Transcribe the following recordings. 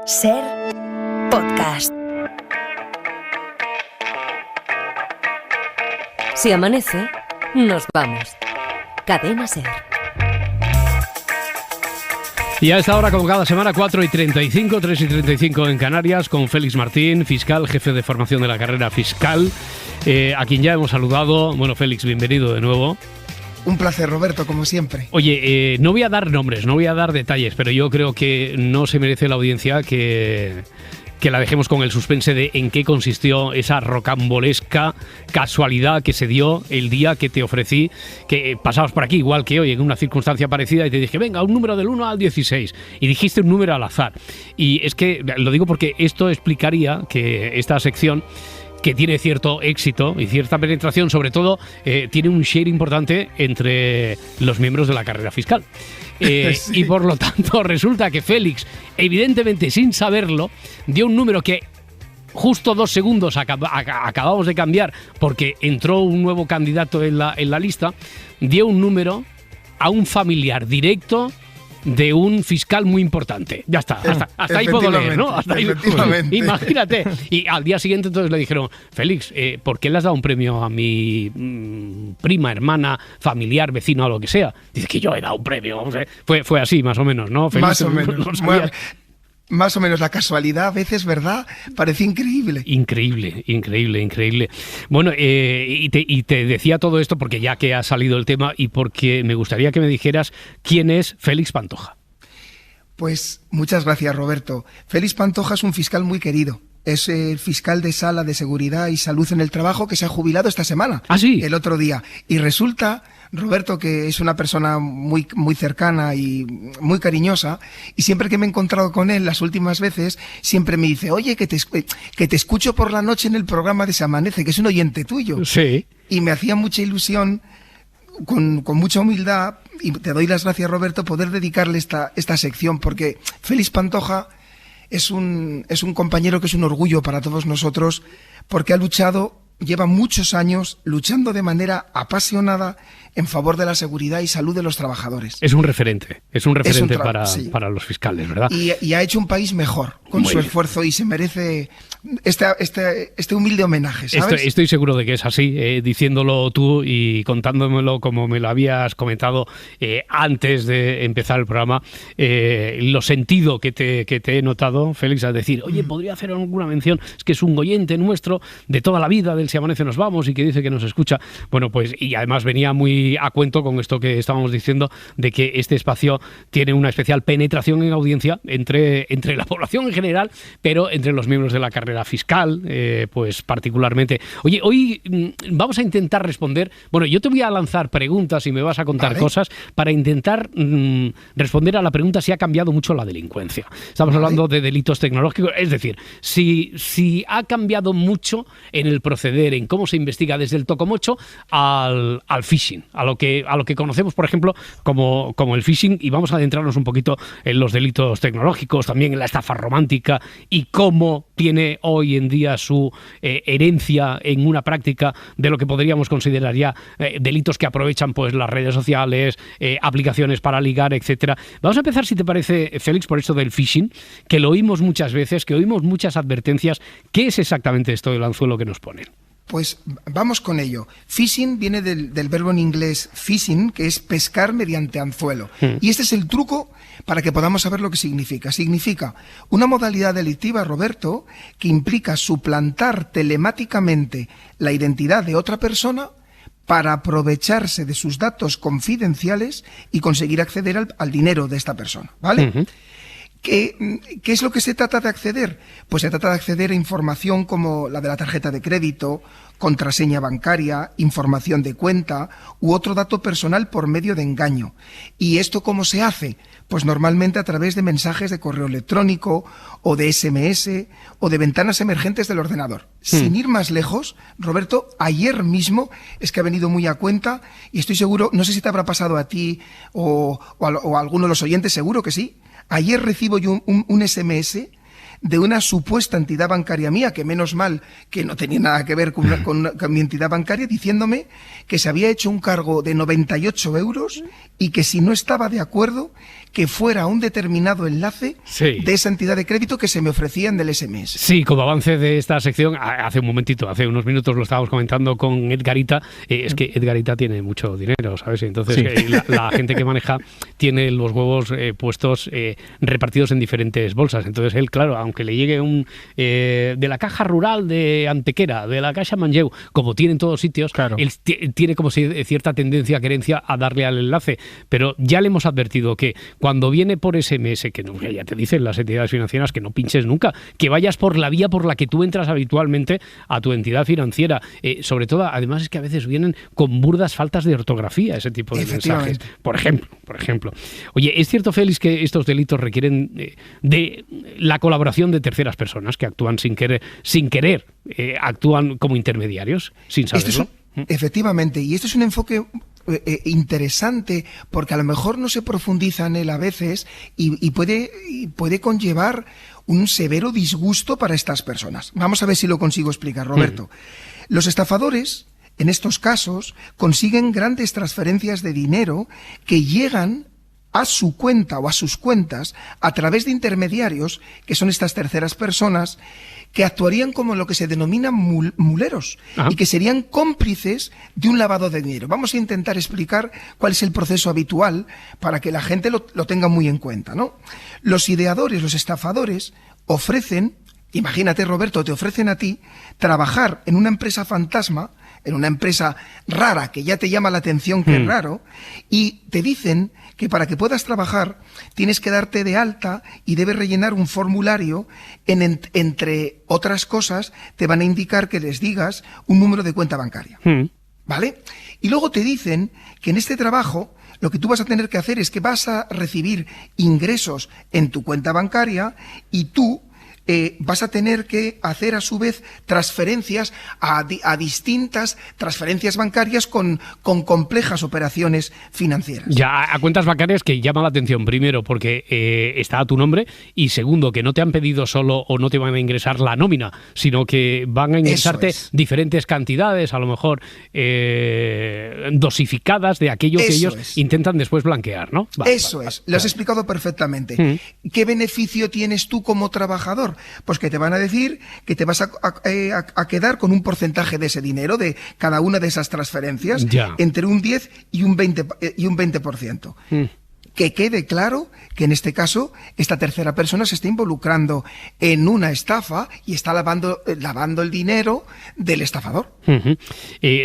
Ser podcast. Si amanece, nos vamos. Cadena Ser. Y a esta hora, como cada semana, 4:35, 3:35 en Canarias, con Félix Martín, fiscal, jefe de formación de la carrera fiscal, a quien ya hemos saludado. Bueno, Félix, bienvenido de nuevo. Un placer, Roberto, como siempre. Oye, no voy a dar nombres, no voy a dar detalles, pero yo creo que no se merece la audiencia que la dejemos con el suspense de en qué consistió esa rocambolesca casualidad que se dio el día que te ofrecí, que pasabas por aquí, igual que hoy, en una circunstancia parecida, y te dije, venga, un número del 1 al 16, y dijiste un número al azar. Y es que, lo digo porque esto explicaría que esta sección, que tiene cierto éxito y cierta penetración, sobre todo tiene un share importante entre los miembros de la carrera fiscal. Sí. Y por lo tanto resulta que Félix, evidentemente sin saberlo, dio un número que justo 2 segundos acabamos de cambiar porque entró un nuevo candidato en la lista, dio un número a un familiar directo de un fiscal muy importante. Ya está, hasta ahí puedo leer, ¿no? Hasta ahí, imagínate. Y al día siguiente entonces le dijeron, Félix, ¿por qué le has dado un premio a mi prima, hermana, familiar, vecino o lo que sea? Dice que yo he dado un premio. Fue así, más o menos, ¿no? Félix, más o menos. Más o menos, la casualidad a veces, ¿verdad? Parece increíble. Increíble. Bueno, y te decía todo esto porque ya que ha salido el tema y porque me gustaría que me dijeras quién es Félix Pantoja. Pues muchas gracias, Roberto. Félix Pantoja es un fiscal muy querido. Es el fiscal de Sala de Seguridad y Salud en el Trabajo que se ha jubilado esta semana. ¿Ah, sí? El otro día. Y resulta, Roberto, que es una persona muy, muy cercana y muy cariñosa, y siempre que me he encontrado con él las últimas veces, siempre me dice, oye, que te escucho por la noche en el programa de Se Amanece, que es un oyente tuyo. Sí. Y me hacía mucha ilusión, con mucha humildad, y te doy las gracias, Roberto, poder dedicarle esta sección, porque Félix Pantoja es un compañero que es un orgullo para todos nosotros, porque lleva muchos años luchando de manera apasionada en favor de la seguridad y salud de los trabajadores. Es un referente para los fiscales, ¿verdad? Y ha hecho un país mejor con su esfuerzo y se merece este humilde homenaje, ¿sabes? Estoy seguro de que es así, diciéndolo tú y contándomelo como me lo habías comentado antes de empezar el programa, lo sentido que te he notado, Félix, al decir, oye, podría hacer alguna mención, es que es un oyente nuestro de toda la vida, del Si Amanece Nos Vamos, y que dice que nos escucha. Bueno, pues, y además venía muy a cuento con esto que estábamos diciendo, de que este espacio tiene una especial penetración en audiencia entre la población en general, pero entre los miembros de la carrera fiscal, pues particularmente. Oye, hoy vamos a intentar responder, bueno, yo te voy a lanzar preguntas y me vas a contar cosas para intentar responder a la pregunta si ha cambiado mucho la delincuencia. Estamos hablando de delitos tecnológicos, es decir, si ha cambiado mucho en el proceder, en cómo se investiga desde el tocomocho al phishing, a lo que conocemos, por ejemplo, como el phishing, y vamos a adentrarnos un poquito en los delitos tecnológicos, también en la estafa romántica y cómo tiene hoy en día su herencia en una práctica de lo que podríamos considerar ya delitos que aprovechan pues las redes sociales, aplicaciones para ligar, etcétera. Vamos a empezar, si te parece, Félix, por esto del phishing, que lo oímos muchas veces, que oímos muchas advertencias. ¿Qué es exactamente esto del anzuelo que nos ponen? Pues vamos con ello. Phishing viene del verbo en inglés fishing, que es pescar mediante anzuelo. Y este es el truco para que podamos saber lo que significa. Significa una modalidad delictiva, Roberto, que implica suplantar telemáticamente la identidad de otra persona para aprovecharse de sus datos confidenciales y conseguir acceder al dinero de esta persona, ¿vale? Uh-huh. ¿Qué es lo que se trata de acceder? Pues se trata de acceder a información como la de la tarjeta de crédito, contraseña bancaria, información de cuenta u otro dato personal por medio de engaño. ¿Y esto cómo se hace? Pues normalmente a través de mensajes de correo electrónico o de SMS o de ventanas emergentes del ordenador. Sin ir más lejos, Roberto, ayer mismo es que ha venido muy a cuenta y estoy seguro, no sé si te habrá pasado a ti o a alguno de los oyentes, seguro que sí. Ayer recibo yo un SMS de una supuesta entidad bancaria mía, que menos mal que no tenía nada que ver con mi entidad bancaria, diciéndome que se había hecho un cargo de 98 euros y que si no estaba de acuerdo, que fuera un determinado enlace de esa entidad de crédito que se me ofrecía en el SMS. Sí, como avance de esta sección, hace unos minutos lo estábamos comentando con Edgarita, es que Edgarita tiene mucho dinero, ¿sabes? Entonces la gente que maneja tiene los huevos puestos repartidos en diferentes bolsas. Entonces él, claro, aunque le llegue de la caja rural de Antequera, de la Caixa Manlleu, como tiene en todos sitios, claro, él tiene como cierta tendencia, querencia a darle al enlace, pero ya le hemos advertido que cuando viene por SMS, que no, ya te dicen las entidades financieras que no pinches nunca, que vayas por la vía por la que tú entras habitualmente a tu entidad financiera. Sobre todo, además, es que a veces vienen con burdas faltas de ortografía ese tipo de mensajes. Por ejemplo. Oye, ¿es cierto, Félix, que estos delitos requieren de la colaboración de terceras personas que actúan sin querer, actúan como intermediarios, sin saberlo? Efectivamente, y esto es un enfoque interesante, porque a lo mejor no se profundiza en él a veces y puede conllevar un severo disgusto para estas personas. Vamos a ver si lo consigo explicar, Roberto. Los estafadores, en estos casos, consiguen grandes transferencias de dinero que llegan a su cuenta o a sus cuentas a través de intermediarios, que son estas terceras personas, que actuarían como lo que se denominan muleros y que serían cómplices de un lavado de dinero. Vamos a intentar explicar cuál es el proceso habitual para que la gente lo tenga muy en cuenta, ¿no? Los ideadores, los estafadores, ofrecen, imagínate, Roberto, te ofrecen a ti trabajar en una empresa fantasma, en una empresa rara, que ya te llama la atención que es raro, y te dicen que para que puedas trabajar tienes que darte de alta y debes rellenar un formulario entre otras cosas te van a indicar que les digas un número de cuenta bancaria, ¿vale? Y luego te dicen que en este trabajo lo que tú vas a tener que hacer es que vas a recibir ingresos en tu cuenta bancaria y tú vas a tener que hacer a su vez transferencias a distintas transferencias bancarias con complejas operaciones financieras. Ya, a cuentas bancarias que llama la atención, primero porque está a tu nombre, y segundo que no te han pedido solo o no te van a ingresar la nómina, sino que van a ingresarte diferentes cantidades, a lo mejor dosificadas de aquello que ellos intentan después blanquear, ¿no? Eso es, lo has explicado perfectamente. ¿Qué beneficio tienes tú como trabajador? Pues que te van a decir que te vas a quedar con un porcentaje de ese dinero, de cada una de esas transferencias, entre un 10 y un 20%. Que quede claro que en este caso esta tercera persona se está involucrando en una estafa y está lavando el dinero del estafador.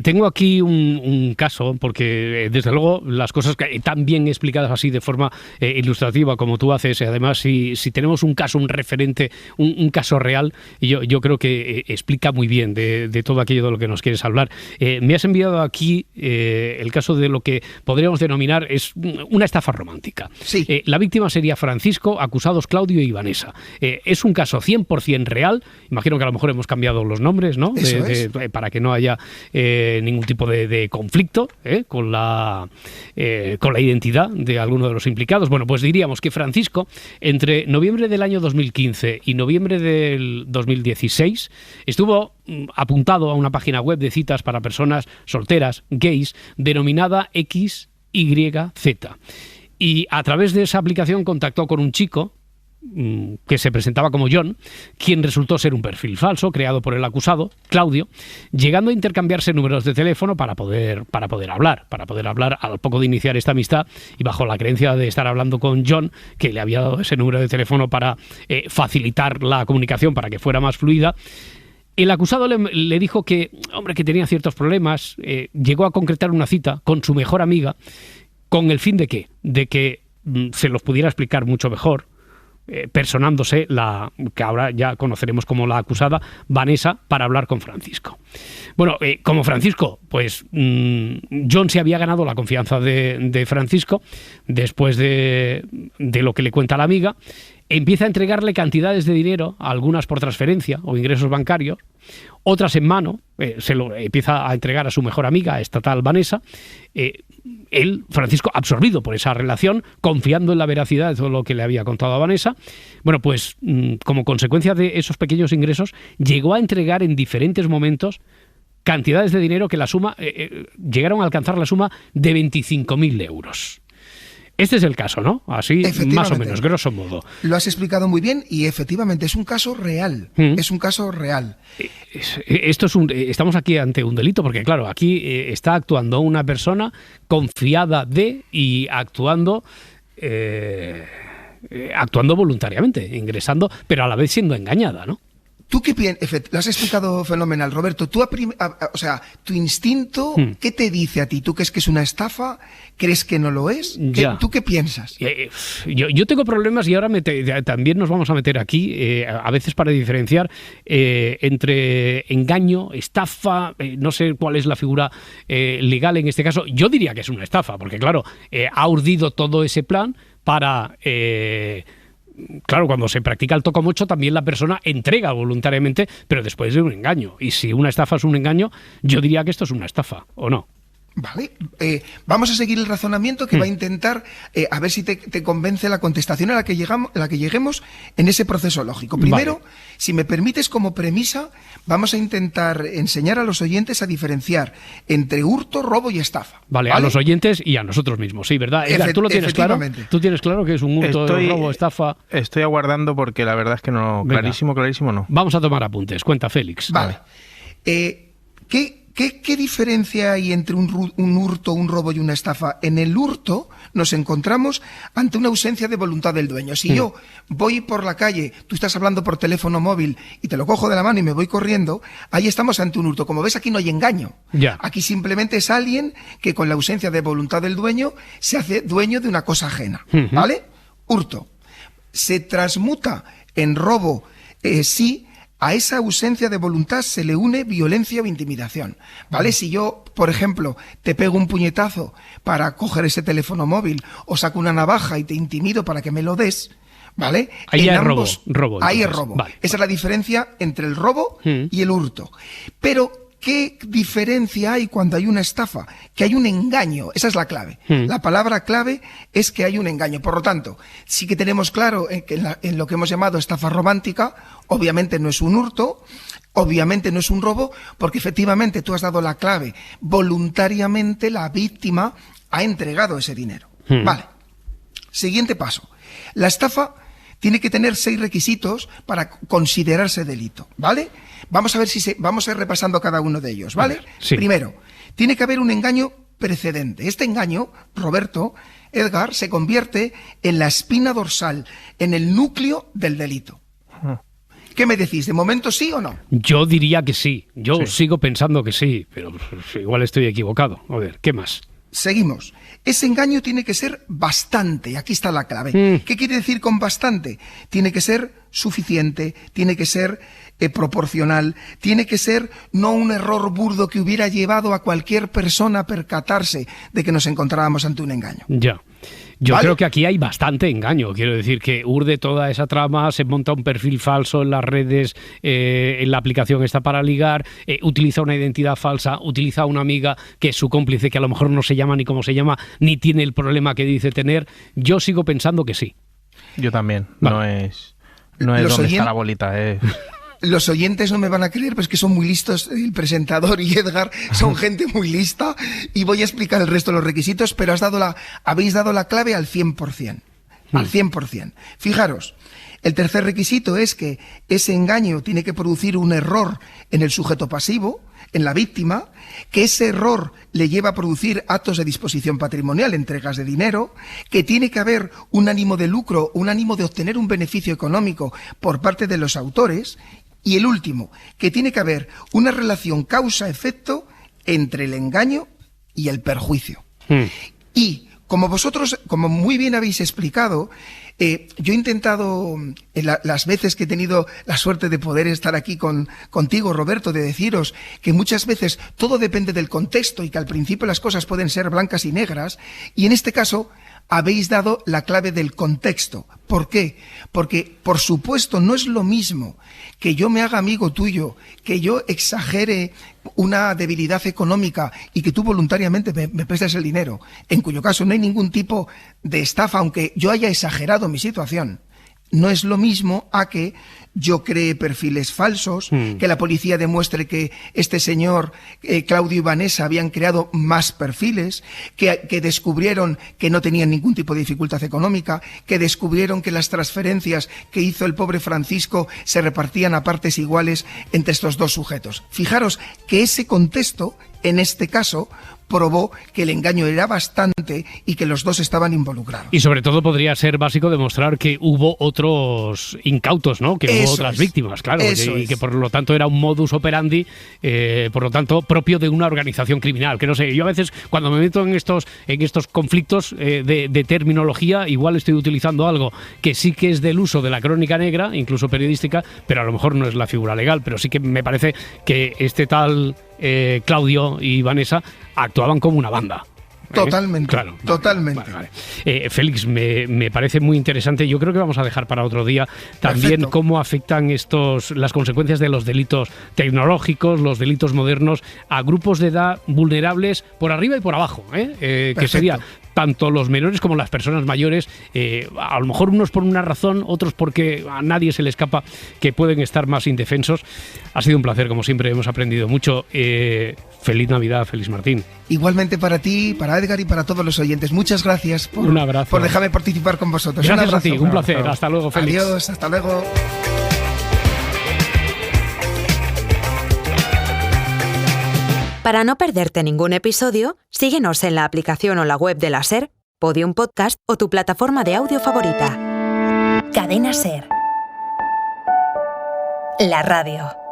Tengo aquí un caso, porque desde luego las cosas que tan bien explicadas así de forma ilustrativa como tú haces, además si tenemos un caso, un referente, un caso real, yo creo que explica muy bien de todo aquello de lo que nos quieres hablar. Me has enviado aquí el caso de lo que podríamos denominar es una estafa romántica. Sí. La víctima sería Francisco, acusados Claudio y Vanessa. Es un caso 100% real. Imagino que a lo mejor hemos cambiado los nombres, ¿no? Para que no haya ningún tipo de conflicto con la identidad de alguno de los implicados. Bueno, pues diríamos que Francisco, entre noviembre del año 2015 y noviembre del 2016, estuvo apuntado a una página web de citas para personas solteras, gays, denominada XYZ. Y a través de esa aplicación contactó con un chico que se presentaba como John, quien resultó ser un perfil falso creado por el acusado, Claudio, llegando a intercambiarse números de teléfono para poder hablar al poco de iniciar esta amistad, y bajo la creencia de estar hablando con John, que le había dado ese número de teléfono para facilitar la comunicación, para que fuera más fluida. El acusado le dijo que tenía ciertos problemas, llegó a concretar una cita con su mejor amiga, ¿con el fin de qué? De que se los pudiera explicar mucho mejor, personándose la que ahora ya conoceremos como la acusada, Vanessa, para hablar con Francisco. Bueno, como Francisco, pues John se había ganado la confianza de Francisco después de lo que le cuenta la amiga. Empieza a entregarle cantidades de dinero, algunas por transferencia o ingresos bancarios, otras en mano, se lo empieza a entregar a su mejor amiga, a esta tal Vanessa. Él, Francisco, absorbido por esa relación, confiando en la veracidad de todo lo que le había contado a Vanessa, bueno, pues como consecuencia de esos pequeños ingresos, llegó a entregar en diferentes momentos cantidades de dinero que llegaron a alcanzar la suma de 25.000 euros. Este es el caso, ¿no? Así, más o menos, grosso modo. Lo has explicado muy bien y efectivamente es un caso real. Es un caso real. Estamos aquí ante un delito porque, claro, aquí está actuando una persona confiada de y actuando voluntariamente, ingresando, pero a la vez siendo engañada, ¿no? ¿Tú qué piensas? Lo has explicado fenomenal, Roberto. ¿Tú o sea, tu instinto, qué te dice a ti? ¿Tú crees que es una estafa? ¿Crees que no lo es? ¿Tú qué piensas? Yo tengo problemas y ahora también nos vamos a meter aquí, a veces para diferenciar entre engaño, estafa, no sé cuál es la figura legal en este caso. Yo diría que es una estafa, porque claro, ha urdido todo ese plan para... Claro, cuando se practica el tocomocho también la persona entrega voluntariamente, pero después de un engaño. Y si una estafa es un engaño, yo diría que esto es una estafa, ¿o no? Vale, vamos a seguir el razonamiento que va a intentar a ver si te convence la contestación a la que lleguemos en ese proceso lógico. Primero, si me permites como premisa, vamos a intentar enseñar a los oyentes a diferenciar entre hurto, robo y estafa. Vale, a los oyentes y a nosotros mismos, sí, ¿verdad? Edgar, ¿tú lo tienes claro? ¿Tú tienes claro que es un hurto, robo, estafa? Estoy aguardando porque la verdad es que no, Venga. clarísimo no. Vamos a tomar apuntes. Cuenta, Félix. Vale. ¿Qué diferencia hay entre un hurto, un robo y una estafa? En el hurto nos encontramos ante una ausencia de voluntad del dueño. Si yo voy por la calle, tú estás hablando por teléfono móvil y te lo cojo de la mano y me voy corriendo, ahí estamos ante un hurto. Como ves, aquí no hay engaño. Ya. Aquí simplemente es alguien que con la ausencia de voluntad del dueño se hace dueño de una cosa ajena. ¿Vale? Hurto. Se transmuta en robo, sí. A esa ausencia de voluntad se le une violencia o intimidación, ¿vale? Si yo, por ejemplo, te pego un puñetazo para coger ese teléfono móvil o saco una navaja y te intimido para que me lo des, ¿vale? Ahí es robo. Ahí es robo. Vale. Esa es la diferencia entre el robo y el hurto. Pero, ¿qué diferencia hay cuando hay una estafa? Que hay un engaño. Esa es la clave. La palabra clave es que hay un engaño. Por lo tanto, sí que tenemos claro que en lo que hemos llamado estafa romántica, obviamente no es un hurto, obviamente no es un robo, porque efectivamente tú has dado la clave. Voluntariamente la víctima ha entregado ese dinero. Vale. Siguiente paso. La estafa tiene que tener 6 requisitos para considerarse delito, ¿vale? Vamos a ir repasando cada uno de ellos, ¿vale? Sí. Primero, tiene que haber un engaño precedente. Este engaño, Roberto, Edgar, se convierte en la espina dorsal, en el núcleo del delito. ¿Qué me decís? ¿De momento sí o no? Yo diría que sí. Yo sigo pensando que sí, pero igual estoy equivocado. A ver, ¿qué más? Seguimos. Ese engaño tiene que ser bastante. Aquí está la clave. ¿Qué quiere decir con bastante? Tiene que ser suficiente, tiene que ser proporcional, tiene que ser no un error burdo que hubiera llevado a cualquier persona a percatarse de que nos encontrábamos ante un engaño. Ya. Yo creo que aquí hay bastante engaño. Quiero decir que urde toda esa trama, se monta un perfil falso en las redes, en la aplicación está para ligar, utiliza una identidad falsa, utiliza a una amiga que es su cómplice, que a lo mejor no se llama ni cómo se llama, ni tiene el problema que dice tener. Yo sigo pensando que sí. Yo también. Vale. No es donde está la bolita. Los oyentes no me van a creer, pero es que son muy listos, el presentador y Edgar son gente muy lista, y voy a explicar el resto de los requisitos, pero habéis dado la clave al 100%. Al 100%. Fijaros, el tercer requisito es que ese engaño tiene que producir un error en el sujeto pasivo, en la víctima, que ese error le lleva a producir actos de disposición patrimonial, entregas de dinero, que tiene que haber un ánimo de lucro, un ánimo de obtener un beneficio económico por parte de los autores, y el último, que tiene que haber una relación causa-efecto entre el engaño y el perjuicio. Y como vosotros, como muy bien habéis explicado, yo he intentado, las veces que he tenido la suerte de poder estar aquí contigo, Roberto, de deciros que muchas veces todo depende del contexto y que al principio las cosas pueden ser blancas y negras, y en este caso habéis dado la clave del contexto. ¿Por qué? Porque, por supuesto, no es lo mismo que yo me haga amigo tuyo, que yo exagere una debilidad económica y que tú voluntariamente me prestes el dinero, en cuyo caso no hay ningún tipo de estafa, aunque yo haya exagerado mi situación. No es lo mismo a que yo cree perfiles falsos, que la policía demuestre que este señor, Claudio y Vanessa, habían creado más perfiles, que descubrieron que no tenían ningún tipo de dificultad económica, que descubrieron que las transferencias que hizo el pobre Francisco se repartían a partes iguales entre estos dos sujetos. Fijaros que ese contexto, en este caso, probó que el engaño era bastante y que los dos estaban involucrados. Y sobre todo podría ser básico demostrar que hubo otros incautos, ¿no? Que hubo otras víctimas, claro, y que por lo tanto era un modus operandi, por lo tanto, propio de una organización criminal. Que no sé, yo a veces cuando me meto en estos conflictos de terminología, igual estoy utilizando algo que sí que es del uso de la crónica negra, incluso periodística, pero a lo mejor no es la figura legal. Pero sí que me parece que este tal Claudio y Vanessa actuaban como una banda. Totalmente, claro, totalmente. Vale. Félix, me parece muy interesante. Yo creo que vamos a dejar para otro día también cómo afectan las consecuencias de los delitos tecnológicos, los delitos modernos, a grupos de edad vulnerables por arriba y por abajo, que sería tanto los menores como las personas mayores, a lo mejor unos por una razón, otros porque a nadie se le escapa, que pueden estar más indefensos. Ha sido un placer, como siempre, hemos aprendido mucho. Feliz Navidad, Félix Martín. Igualmente para ti, para Edgar y para todos los oyentes. Muchas gracias un abrazo. por dejarme participar con vosotros. Gracias a ti, un placer. Hasta luego, Félix. Adiós, hasta luego. Para no perderte ningún episodio, síguenos en la aplicación o la web de la SER, Podium Podcast o tu plataforma de audio favorita. Cadena SER. La radio.